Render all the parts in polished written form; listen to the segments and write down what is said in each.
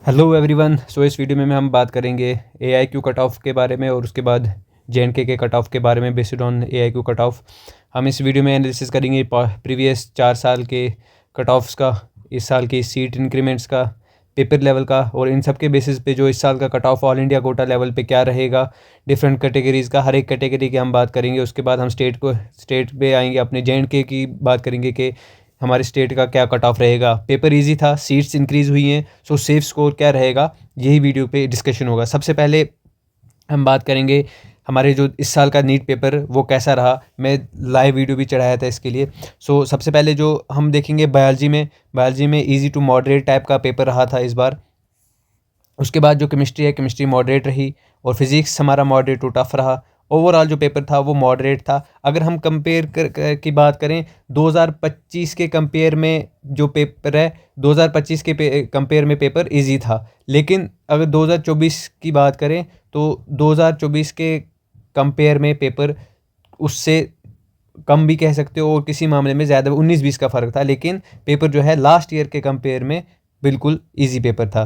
Hello everyone. इस video में हम बात करेंगे AIQ कट ऑफ के बारे में और उसके बाद JNK के कट ऑफ के बारे में based on AIQ cut off. हम इस वीडियो में एनालिसिस करेंगे प्रीवियस 4 साल के कट ऑफ्स का, इस साल के सीट इंक्रीमेंट्स का, पेपर लेवल का, और इन सब के बेसिस पे जो इस साल का cut off all India quota level पे क्या रहेगा, डिफरेंट कैटेगरीज़ का, हर एक कैटेगरी की हम बात करेंगे। उसके बाद हम स्टेट पे आएंगे, अपने JNK की बात करेंगे कि हमारे स्टेट का क्या कट ऑफ रहेगा। पेपर इजी था, सीट्स इंक्रीज़ हुई हैं, सेफ स्कोर क्या रहेगा, यही वीडियो पे डिस्कशन होगा। सबसे पहले हम बात करेंगे हमारे जो इस साल का नीट पेपर वो कैसा रहा। मैं लाइव वीडियो भी चढ़ाया था इसके लिए। सबसे पहले जो हम देखेंगे बायोलॉजी में ईजी टू मॉडरेट टाइप का पेपर रहा था इस बार। उसके बाद जो केमिस्ट्री है, केमिस्ट्री मॉडरेट रही, और फिज़िक्स हमारा मॉडरेट टू टफ रहा। ओवरऑल जो पेपर था वो मॉडरेट था। अगर हम की बात करें 2025 के कंपेयर में जो पेपर है, 2025 के कंपेयर में पेपर इजी था। लेकिन अगर 2024 की बात करें तो 2024 के कंपेयर में पेपर उससे कम भी कह सकते हो, और किसी मामले में ज़्यादा 19-20 का फ़र्क था। लेकिन पेपर जो है लास्ट ईयर के कंपेयर में बिल्कुल ईजी पेपर था।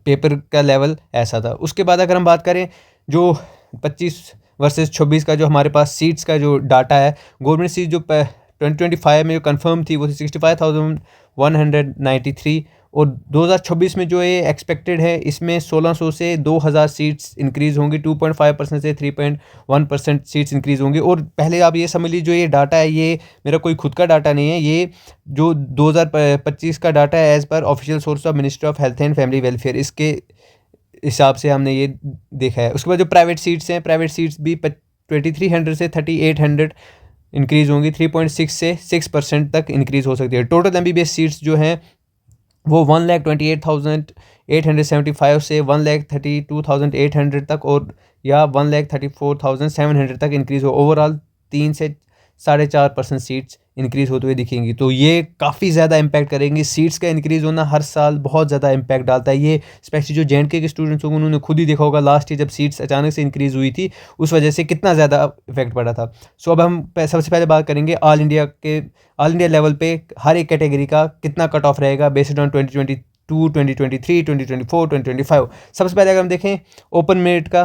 पेपर का लेवल ऐसा था। उसके बाद अगर हम बात करें जो 25 वर्सेस 26 का जो हमारे पास सीट्स का जो डाटा है, गवर्नमेंट सीट जो 2025 में जो कंफर्म थी वो थी 65,193, और 2026 में जो ये एक्सपेक्टेड है इसमें 1600 से 2000 सीट्स इंक्रीज़ होंगी, 2.5% से 3.1% सीट्स इंक्रीज़ होंगी। और पहले आप ये समझ लीजिए, जो ये डाटा है ये मेरा कोई खुद का डाटा नहीं है, ये जो 2025 का डाटा है as per official source of ministry of health and family welfare, इसके हिसाब से हमने ये देखा है। उसके बाद जो प्राइवेट सीट्स हैं, प्राइवेट सीट्स भी 2300 से 3800 इंक्रीज़ होंगी, 3.6 से 6% तक इंक्रीज़ हो सकती है। टोटल MBBS सीट्स जो हैं वो 1,28,875 से 1,32,800 तक, और या 1,34,700 तक इंक्रीज़ हो। ओवरऑल 3 से 4.5% सीट्स इंक्रीज़ होते हुए दिखेंगी। तो ये काफ़ी ज़्यादा इम्पैक्ट करेंगी। सीट्स का इंक्रीज़ होना हर साल बहुत ज़्यादा इम्पैक्ट डालता है। ये स्पेशली जो JNK के स्टूडेंट्स होंगे उन्होंने खुद ही देखा होगा लास्ट ईयर जब सीट्स अचानक से इंक्रीज़ हुई थी, उस वजह से कितना ज़्यादा इफेक्ट पड़ा था। अब हम सबसे पहले बात करेंगे ऑल इंडिया लेवल पे हर एक कैटेगरी का कितना कट ऑफ रहेगा बेस्ड ऑन 2022, 2023, 2024, 2025। सबसे पहले अगर हम देखें ओपन मेरिट का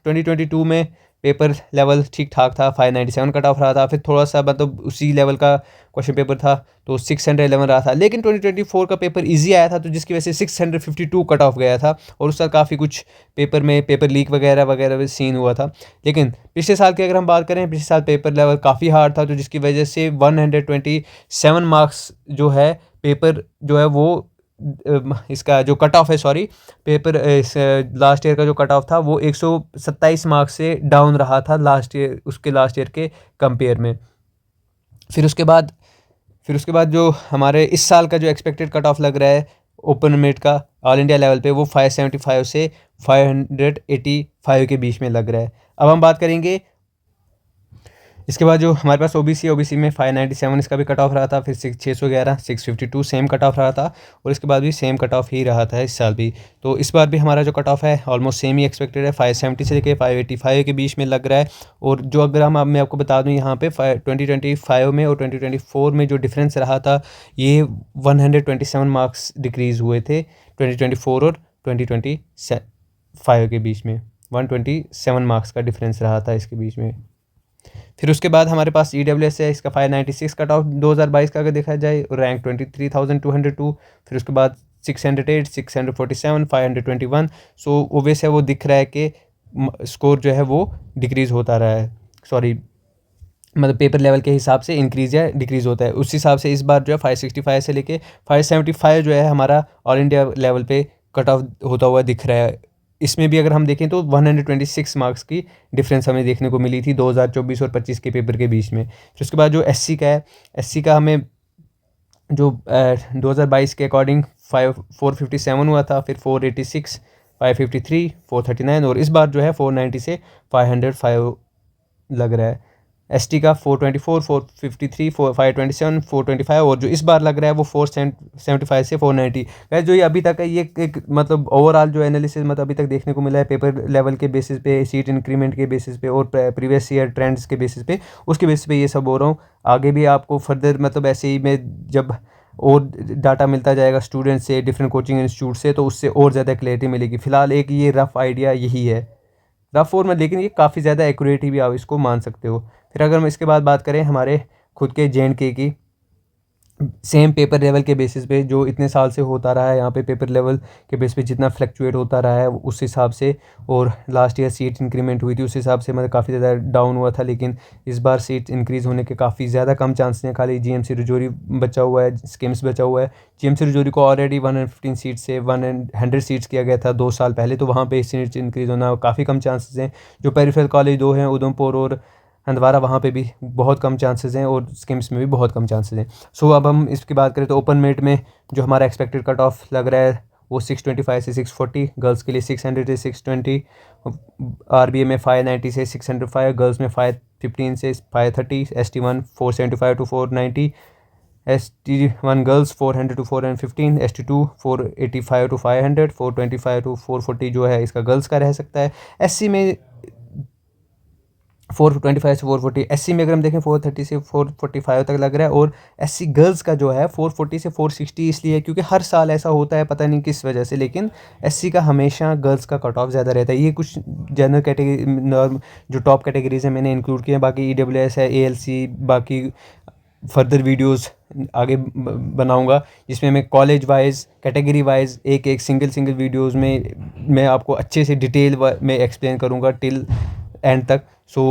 2022 में पेपर लेवल ठीक ठाक था, 597 कट ऑफ रहा था। फिर थोड़ा सा मतलब उसी लेवल का क्वेश्चन पेपर था तो 611 रहा था। लेकिन 2024 का पेपर इजी आया था, तो जिसकी वजह से 652 कट ऑफ गया था, और उसका काफ़ी कुछ पेपर लीक वगैरह वगैरह भी सीन हुआ था। लेकिन पिछले साल की अगर हम बात करें, पिछले साल पेपर लेवल काफ़ी हार्ड था, तो जिसकी वजह से 127 मार्क्स जो है पेपर जो है वो इसका जो कट ऑफ है, पेपर इस लास्ट ईयर का जो कट ऑफ था वो 127 मार्क्स से डाउन रहा था लास्ट ईयर के कंपेयर में। फिर उसके बाद जो हमारे इस साल का जो एक्सपेक्टेड कट ऑफ लग रहा है ओपन मेरिट का ऑल इंडिया लेवल पे, वो 575 से 585 के बीच में लग रहा है। अब हम बात करेंगे इसके बाद जो हमारे पास OBC में 597 इसका भी कट ऑफ रहा था। फिर 611, 652 सेम कट ऑफ रहा था, और इसके बाद भी सेम कट ऑफ ही रहा था इस साल भी। तो इस बार भी हमारा जो कट ऑफ है ऑलमोस्ट सेम ही एक्सपेक्टेड है, 570 से लेकर 585 के बीच में लग रहा है। और जो अगर मैं आपको बता दूं यहाँ पे 2025 में और 2024 में जो डिफरेंस रहा था, ये 127 मार्क्स डिक्रीज़ हुए थे 2024 और 2025 के बीच में। 127 मार्क्स का डिफरेंस रहा था इसके बीच में। फिर उसके बाद हमारे पास EWS है, इसका 596 कट ऑफ 2022 का अगर देखा जाए, रैंक 23,202। फिर उसके बाद 608, 647, 521। ओवेस है वो दिख रहा है कि स्कोर जो है वो डिक्रीज़ होता रहा है, मतलब पेपर लेवल के हिसाब से इंक्रीज़ या डिक्रीज़ होता है। उस हिसाब से इस बार जो है 565 से लेके 575 जो है हमारा ऑल इंडिया लेवल पे कट ऑफ होता हुआ दिख रहा है। इसमें भी अगर हम देखें तो 126 मार्क्स की डिफरेंस हमें देखने को मिली थी 2024 और 25 के पेपर के बीच में। फिर उसके बाद जो SC का है, SC का हमें जो 2022 के अकॉर्डिंग 457 हुआ था, फिर 486, 553, 439, और इस बार जो है 490 से 505 लग रहा है। ST का 424, 453, 527, 425, और जो इस बार लग रहा है वो 475 से 490। वैसे जो ये अभी तक है, ये एक मतलब ओवरऑल जो एनालिसिस मतलब अभी तक देखने को मिला है पेपर लेवल के बेसिस पे, सीट इंक्रीमेंट के बेसिस पे, और प्रीवियस ईयर ट्रेंड्स के बेसिस पे, उसके बेसिस पे ये सब हो रहा हूँ। आगे भी आपको फर्दर मतलब ऐसे ही मैं जब और डाटा मिलता जाएगा स्टूडेंट से, डिफरेंट कोचिंग इंस्टीट्यूट से, तो उससे और ज़्यादा क्लैरिटी मिलेगी। फ़िलहाल एक ये रफ़ आइडिया यही है, रफ़ फॉर्म में, लेकिन ये काफ़ी ज़्यादा एक्यूरेट भी आप इसको मान सकते हो। फिर अगर हम इसके बाद बात करें हमारे खुद के JNK की, सेम पेपर लेवल के बेसिस पे जो इतने साल से होता रहा है, यहाँ पे पेपर लेवल के बेस पे जितना फ्लक्चुएट होता रहा है उस हिसाब से, और लास्ट ईयर सीट इंक्रीमेंट हुई थी उस हिसाब से मतलब काफ़ी ज़्यादा डाउन हुआ था, लेकिन इस बार सीट इंक्रीज़ होने के काफ़ी ज़्यादा कम चांसेस हैं। खाली GMC रजौरी बचा हुआ है, स्किम्स बचा हुआ है। GMC रजौरी को ऑलरेडी 115 सीट से 100 सीट्स किया गया था 2 साल पहले, तो वहाँ पे सीट्स इंक्रीज़ होना काफ़ी कम चांसेस हैं। जो पेरिफेरल कॉलेज 2 हैं, उधमपुर और हंदवाड़ा, वहाँ पे भी बहुत कम चांसेस हैं, और स्किम्स में भी बहुत कम चांसेस हैं। सो अब हम इसकी बात करें तो ओपन मेरिट में जो हमारा एक्सपेक्टेड कट ऑफ लग रहा है वो 625 से 640, गर्ल्स के लिए 600 से 620, RBA में 590 से 605, गर्ल्स में 515 से 530, ST1 475 to 490, ST1 girls 400 to 415, ST2 485 to 500, 425 to 440 जो है इसका गर्ल्स का रह सकता है। SC में 425 से 440, SC में अगर हम देखें 430 से 445 तक लग रहा है, और SC गर्ल्स का जो है 440 से 460 इसलिए है क्योंकि हर साल ऐसा होता है, पता नहीं किस वजह से, लेकिन SC का हमेशा गर्ल्स का कट ऑफ ज़्यादा रहता है। ये कुछ जनरल कैटेगरी जो टॉप कैटेगरीज हैं मैंने इंक्लूड किए हैं, बाकी EWS है, ALC, बाकी फर्दर वीडियोस आगे बनाऊंगा जिसमें मैं कॉलेज वाइज, कैटेगरी वाइज एक एक सिंगल वीडियोस में मैं आपको अच्छे से डिटेल में एक्सप्लेन करूंगा टिल एंड तक। So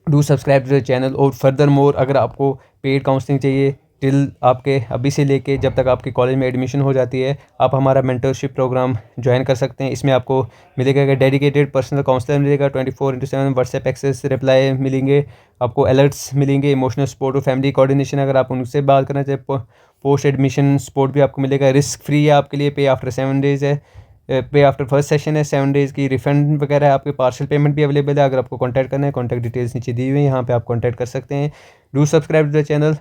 do subscribe to the channel. और फर्दर मोर अगर आपको पेड काउंसलिंग चाहिए टिल आपके अभी से लेके जब तक आपके कॉलेज में एडमिशन हो जाती है, आप हमारा मेंटरशिप प्रोग्राम ज्वाइन कर सकते हैं। इसमें आपको मिलेगा डेडिकेटेड पर्सनल काउंसलर मिलेगा, 24/7 व्हाट्सएप एक्सेस, रिप्लाई मिलेंगे, आपको अलर्ट्स मिलेंगे, इमोशनल सपोर्ट और फैमिली कोऑर्डिनेशन अगर आप उनसे बात करना चाहें, पोस्ट एडमिशन सपोर्ट भी आपको मिलेगा, रिस्क फ्री है आपके लिए, पे आफ्टर 7 डेज़ है, पे आफ्टर फर्स्ट सेशन है, 7 डेज़ की रिफंड वगैरह है, आपके पार्शियल पेमेंट भी अवेलेबल है। अगर आपको कॉन्टैक्ट करना है, कॉन्टैक्ट डिटेल्स नीचे दी हुई है, यहाँ पे आप कॉन्टैक्ट कर सकते हैं। Do subscribe to the channel.